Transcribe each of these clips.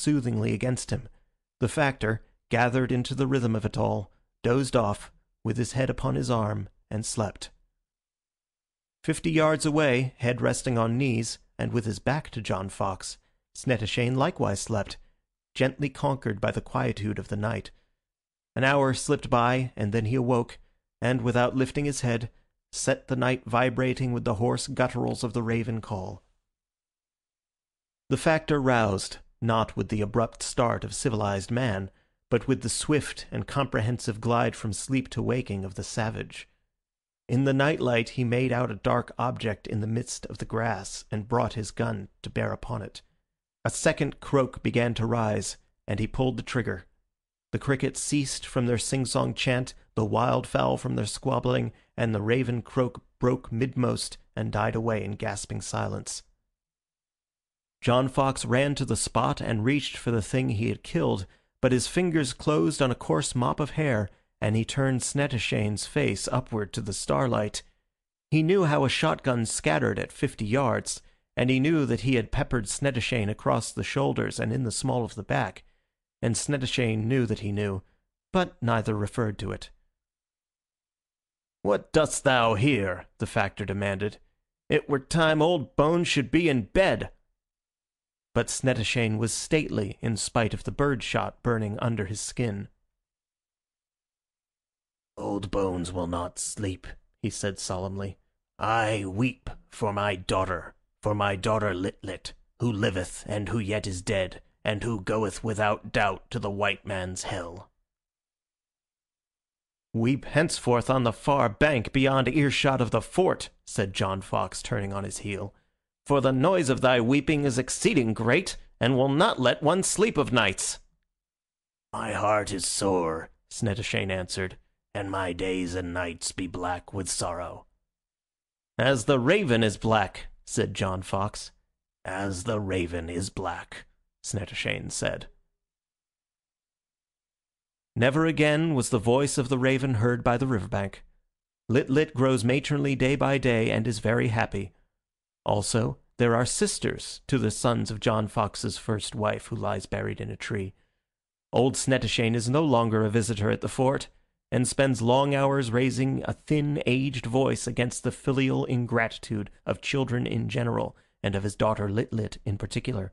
soothingly against him. The Factor, gathered into the rhythm of it all, dozed off, with his head upon his arm, and slept. 50 yards away, head resting on knees, and with his back to John Fox, Snettishane likewise slept, gently conquered by the quietude of the night. An hour slipped by, and then he awoke, and, without lifting his head, set the night vibrating with the hoarse gutturals of the raven call. The Factor roused, not with the abrupt start of civilized man, but with the swift and comprehensive glide from sleep to waking of the savage. In the night-light he made out a dark object in the midst of the grass, and brought his gun to bear upon it. A second croak began to rise, and he pulled the trigger. The crickets ceased from their sing-song chant, the wildfowl from their squabbling, and the raven croak broke midmost and died away in gasping silence. John Fox ran to the spot and reached for the thing he had killed, but his fingers closed on a coarse mop of hair, and he turned Snettishane's face upward to the starlight. He knew how a shotgun scattered at 50 yards, and he knew that he had peppered Snettishane across the shoulders and in the small of the back, and Snettishane knew that he knew, but neither referred to it. "What dost thou here?" the Factor demanded. "It were time old Bones should be in bed." But Snettishane was stately in spite of the bird-shot burning under his skin. "Old Bones will not sleep," he said solemnly. "I weep for my daughter Lit Lit, who liveth and who yet is dead, and who goeth without doubt to the white man's hell." "Weep henceforth on the far bank beyond earshot of the fort," said John Fox, turning on his heel, "for the noise of thy weeping is exceeding great, and will not let one sleep of nights." "My heart is sore," Snettishane answered, "and my days and nights be black with sorrow." "As the raven is black," said John Fox. "As the raven is black," Snettishane said. Never again was the voice of the raven heard by the riverbank. Lit Lit grows matronly day by day and is very happy. Also, there are sisters to the sons of John Fox's first wife who lies buried in a tree. Old Snettishane is no longer a visitor at the fort, and spends long hours raising a thin, aged voice against the filial ingratitude of children in general, and of his daughter Lit Lit in particular.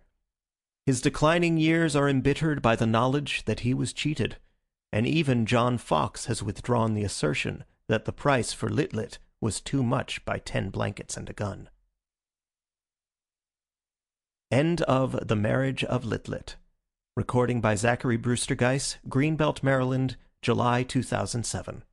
His declining years are embittered by the knowledge that he was cheated, and even John Fox has withdrawn the assertion that the price for Lit Lit was too much by 10 blankets and a gun. End of The Marriage of Lit Lit. Recording by Zachary Brewster Geiss, Greenbelt, Maryland, July 2007.